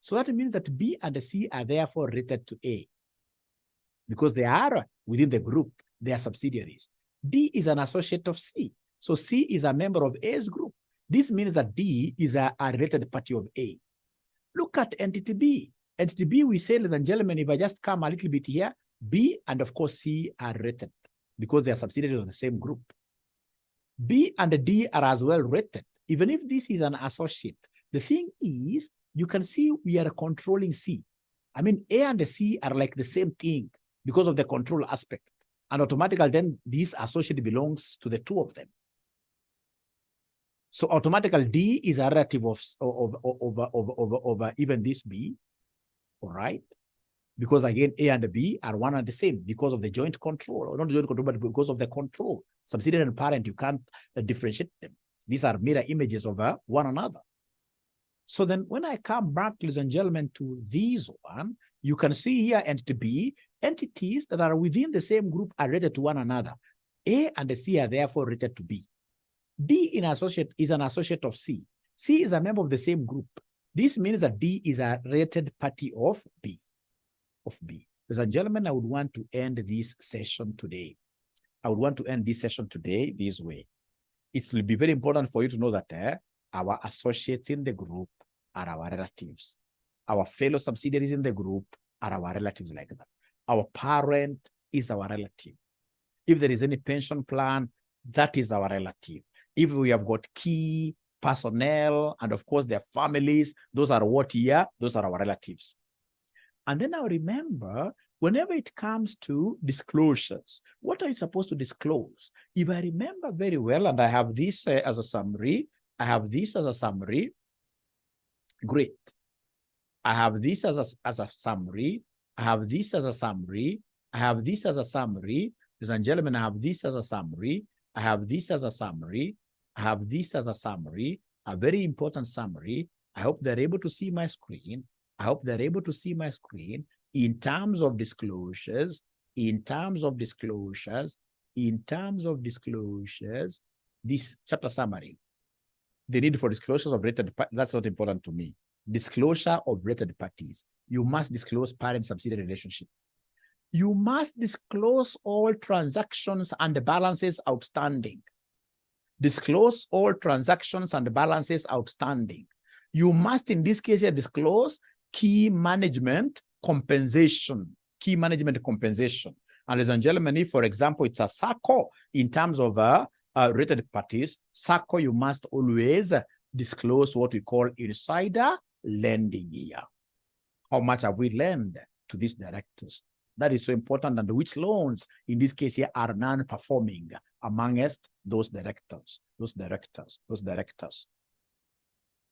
So that means that B and C are therefore related to A. Because they are within the group, they are subsidiaries. D is an associate of C. So C is a member of A's group. This means that D is a related party of A. Look at entity B. Entity B, we say, ladies and gentlemen, if I just come a little bit here, B and of course C are rated because they are subsidiaries of the same group. B and D are as well rated, even if this is an associate. The thing is, you can see we are controlling C. I mean, A and C are like the same thing because of the control aspect. And automatically then this associate belongs to the two of them. So automatically D is a relative of even this B. All right, because again, A and B are one and the same because of the joint control, or not joint control, but because of the control. Subsidiary and parent, you can't differentiate them. These are mirror images of one another. So then when I come back, ladies and gentlemen, to this one, you can see here entity B, entities that are within the same group are related to one another. A and C are therefore related to B. D in associate is an associate of C. C is a member of the same group. This means that D is a related party of B. Ladies and gentlemen, I would want to end this session today. I would want to end this session today this way. It will be very important for you to know that our associates in the group are our relatives. Our fellow subsidiaries in the group are our relatives like that. Our parent is our relative. If there is any pension plan, that is our relative. If we have got key personnel, and of course their families, those are what here? Those are our relatives. And then now remember, whenever it comes to disclosures, what are you supposed to disclose? If I remember very well, and I have this as a summary, I have this as a summary, great. I have this as a summary, I have this as a summary, I have this as a summary, ladies and gentlemen, I have this as a summary, I have this as a summary, I have this as a summary, a very important summary. I hope they're able to see my screen. I hope they're able to see my screen in terms of disclosures, this chapter summary. The need for disclosures of related parties, that's not important to me. Disclosure of related parties. You must disclose parent-subsidiary relationship. You must disclose all transactions and the balances outstanding. Disclose all transactions and balances outstanding. You must, in this case, disclose key management compensation. And ladies and gentlemen, if, for example, it's a SACCO, in terms of related parties, SACCO, you must always disclose what we call insider lending here. How much have we lent to these directors? That is so important, and which loans, in this case here, are non-performing amongst those directors.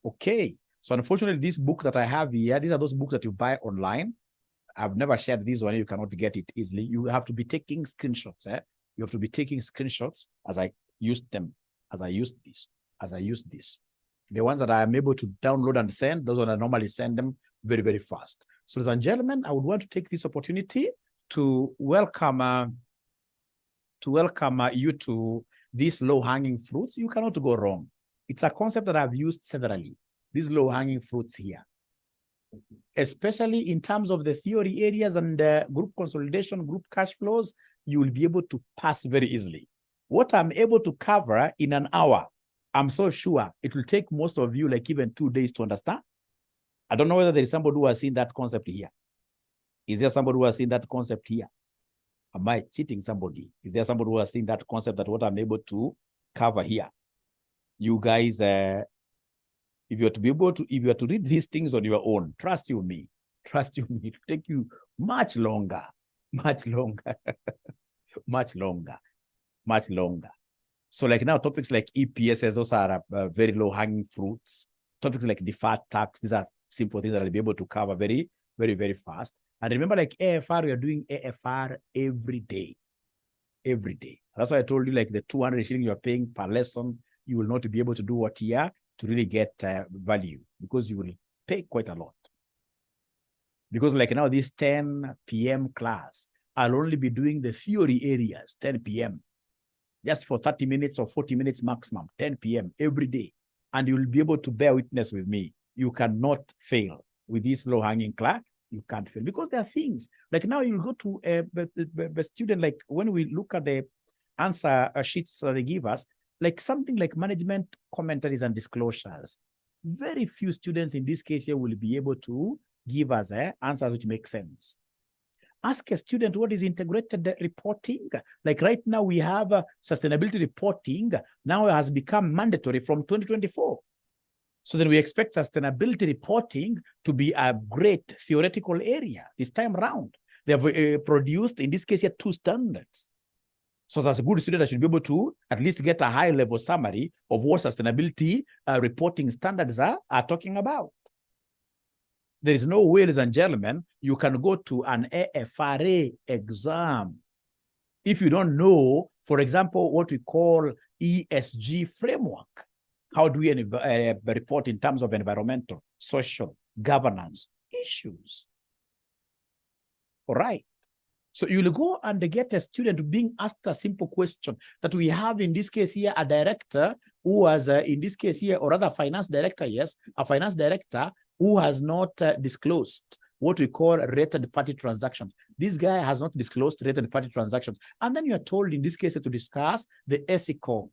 Okay, so unfortunately, this book that I have here, these are those books that you buy online. I've never shared this one. You cannot get it easily. You have to be taking screenshots. You have to be taking screenshots as I use them as I use this, The ones that I am able to download and send, those ones I normally send them very, very fast. So ladies and gentlemen, I would want to take this opportunity to welcome you to these low-hanging fruits. You cannot go wrong. It's a concept that I've used severally, these low-hanging fruits here, especially in terms of the theory areas and group consolidation, group cash flows. You will be able to pass very easily. What I'm able to cover in an hour, I'm so sure it will take most of you like even 2 days to understand. I don't know whether there is somebody who has seen that concept here. Is there somebody who has seen that concept here? Am I cheating somebody? Is there somebody who has seen that concept, that what I'm able to cover here? You guys, if you are to read these things on your own, trust you me, it will take you much longer. So like now, topics like EPSs, those are very low-hanging fruits. Topics like deferred tax, these are simple things that I'll be able to cover very, very, very fast. And remember, like AFR, we are doing AFR every day. That's why I told you, like the 200 shilling you're paying per lesson, you will not be able to do what here to really get value, because you will pay quite a lot. Because like now, this 10 p.m. class, I'll only be doing the theory areas, 10 p.m. just for 30 minutes or 40 minutes maximum, 10 p.m. every day. And you'll be able to bear witness with me. You cannot fail with this low-hanging class. You can't fail, because there are things like now you'll go to a student, like when we look at the answer sheets that they give us, like something like management commentaries and disclosures. Very few students in this case here will be able to give us answers which make sense. Ask a student what is integrated reporting. Like right now we have sustainability reporting now has become mandatory from 2024. So then we expect sustainability reporting to be a great theoretical area this time around. They have produced, in this case here, 2 standards. So as a good student, I should be able to at least get a high-level summary of what sustainability reporting standards are talking about. There is no way, ladies and gentlemen, you can go to an AFRA exam if you don't know, for example, what we call ESG framework. How do we report in terms of environmental, social, governance issues? All right. So you'll go and get a student being asked a simple question that we have in this case here, a director who was in this case here, or rather finance director, yes, a finance director who has not disclosed what we call related party transactions. This guy has not disclosed related party transactions. And then you are told in this case to discuss the ethical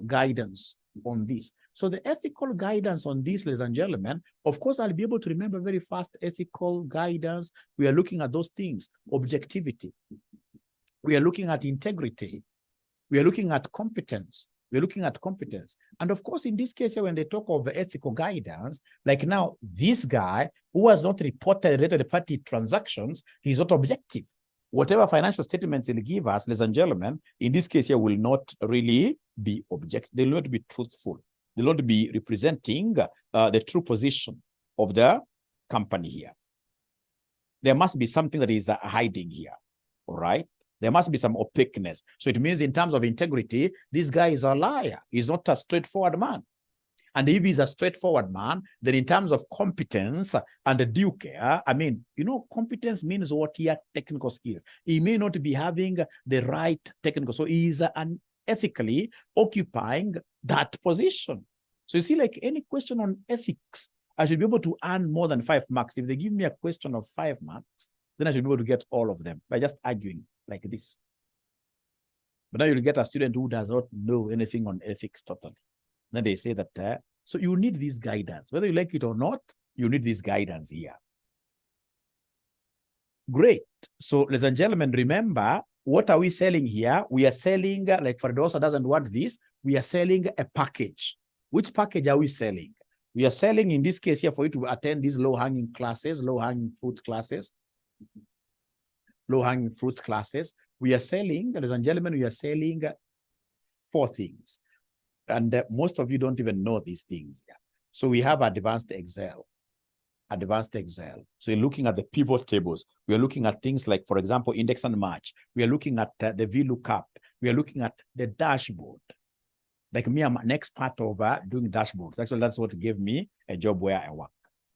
guidance on this. So the ethical guidance on this, ladies and gentlemen, of course, I'll be able to remember very fast ethical guidance. We are looking at those things, objectivity. We are looking at integrity. We are looking at competence. We're looking at competence. And of course, in this case, when they talk of ethical guidance, like now, this guy who has not reported related party transactions, he's not objective. Whatever financial statements he'll give us, ladies and gentlemen, in this case here will not really be objective. They'll not be truthful. They'll not be representing the true position of the company here. There must be something that is hiding here, all right? There must be some opaqueness. So it means in terms of integrity, this guy is a liar. He's not a straightforward man. And if he's a straightforward man, then in terms of competence and the due care, I mean, you know, competence means what here? Technical skills. He may not be having the right technical. So he's unethically occupying that position. So you see, like any question on ethics, I should be able to earn more than 5 marks. If they give me a question of 5 marks, then I should be able to get all of them by just arguing like this. But now you'll get a student who does not know anything on ethics totally. Then they say that, so you need this guidance. Whether you like it or not, you need this guidance here. Great. So, ladies and gentlemen, remember, what are we selling here? We are selling, like Fardosa doesn't want this, we are selling a package. Which package are we selling? We are selling, in this case here, for you to attend these low-hanging classes, low-hanging fruit classes. Low-hanging fruits classes. We are selling, ladies and gentlemen, we are selling 4 things. And most of you don't even know these things. Yeah. So we have advanced Excel. So you're looking at the pivot tables. We are looking at things like, for example, index and match. We are looking at the VLOOKUP. We are looking at the dashboard. Like me, I'm an expert of doing dashboards. Actually, that's what gave me a job where I work.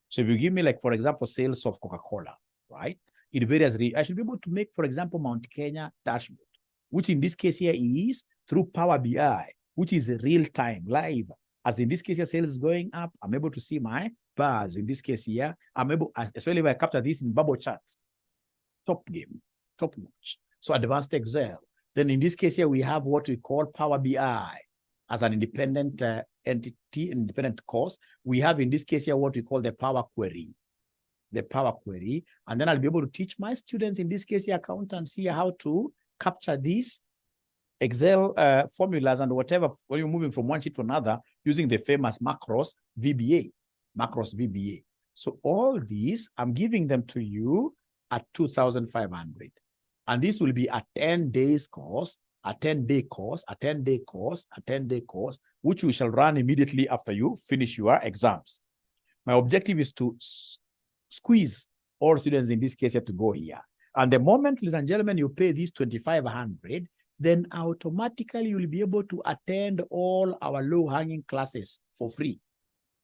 So if you give me, like, for example, sales of Coca-Cola, right? It varies. I should be able to make, for example, Mount Kenya dashboard, which in this case here is through Power BI, which is real time, live. As in this case here, sales is going up, I'm able to see my bars. In this case here, I'm able, especially if I capture this in bubble charts, top game, top notch. So advanced Excel. Then in this case here, we have what we call Power BI as an independent entity, independent course. We have in this case here what we call the Power Query. The Power Query. And then I'll be able to teach my students, in this case here, accountants here, how to capture these Excel formulas and whatever when you're moving from one sheet to another using the famous macros VBA. Macros VBA. So all these, I'm giving them to you at 2,500. And this will be a 10 days course, a 10-day course, a 10-day course, a 10-day course, which we shall run immediately after you finish your exams. My objective is to squeeze all students in this case have to go here. And the moment, ladies and gentlemen, you pay this 2,500, then automatically you'll be able to attend all our low-hanging classes for free.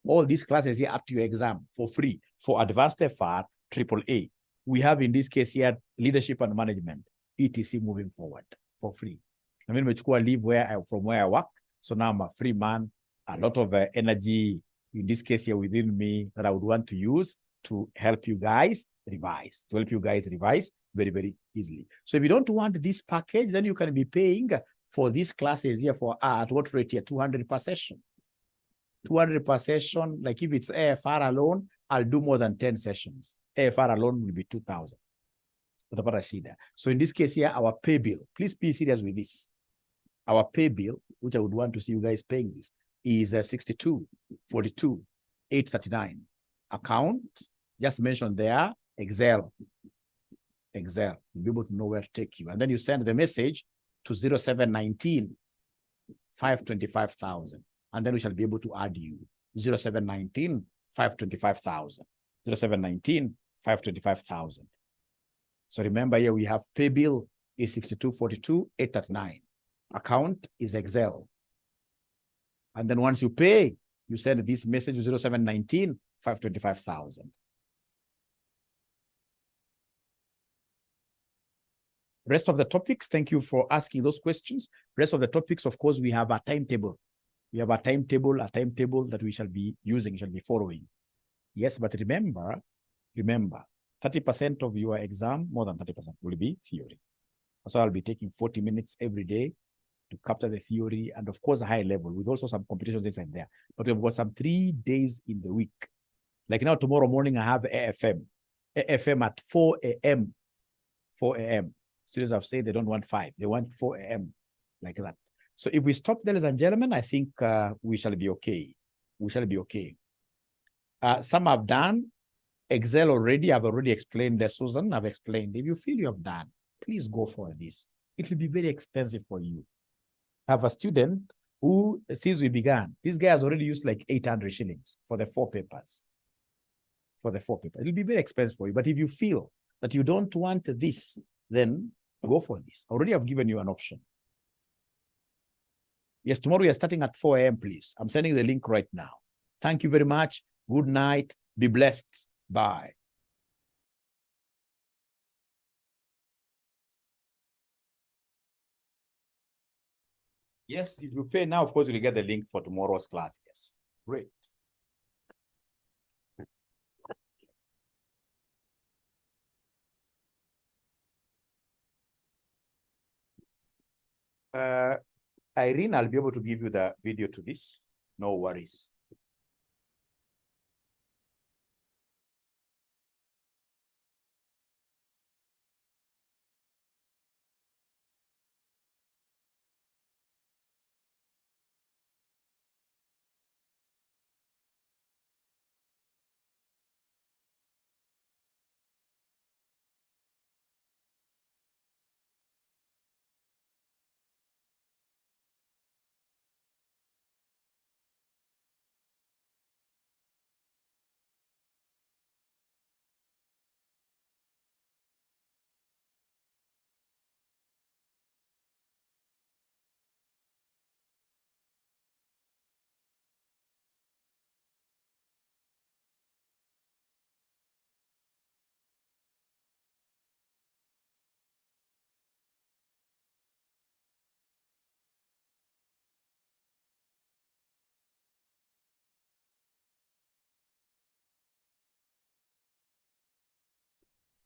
All these classes here up to your exam for free for advanced FR AAA. We have in this case here leadership and management, ETC moving forward for free. I mean, I live from where I work. So now I'm a free man, a lot of energy in this case here within me that I would want to use to help you guys revise, very, very easily. So if you don't want this package, then you can be paying for these classes here for at what rate here? 200 per session. 200 per session. Like if it's AFR alone, I'll do more than 10 sessions. AFR alone will be 2,000. So in this case here, our pay bill, please be serious with this. Our pay bill, which I would want to see you guys paying this, is 62,42,839. Account, just mentioned there, Excel. You'll be able to know where to take you. And then you send the message to 0719 525,000. And then we shall be able to add you. 0719 525,000. 0719 525,000. So remember here we have pay bill is 62,42,839. Account is Excel. And then once you pay, you send this message to 0719 525,000. Rest of the topics, thank you for asking those questions. Rest of the topics, of course, we have a timetable. We have a timetable that we shall be using, shall be following. Yes, but remember, 30% of your exam, more than 30% will be theory. So I'll be taking 40 minutes every day to capture the theory, and of course, a high level with also some competitions inside there. But we've got some 3 days in the week. Like now, tomorrow morning, I have AFM at 4 a.m. 4 a.m. Students have said they don't want 5, they want 4 a.m. like that. So if we stop there, ladies and gentlemen, I think we shall be okay. We shall be okay. Some have done Excel already. I've already explained that, Susan. I've explained. If you feel you have done, please go for this. It will be very expensive for you. I have a student who, since we began, this guy has already used like 800 shillings for the 4 papers. For the 4 papers. It will be very expensive for you. But if you feel that you don't want this, then go for this. Already I've given you an option. Yes, tomorrow we are starting at 4 a.m., please. I'm sending the link right now. Thank you very much. Good night. Be blessed. Bye. Yes, if you pay now, of course, you'll get the link for tomorrow's class. Yes. Great. Irene, I'll be able to give you the video to this. No worries.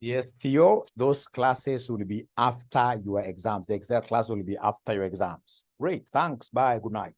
Yes, Theo, those classes will be after your exams. The Excel class will be after your exams. Great. Thanks. Bye. Good night.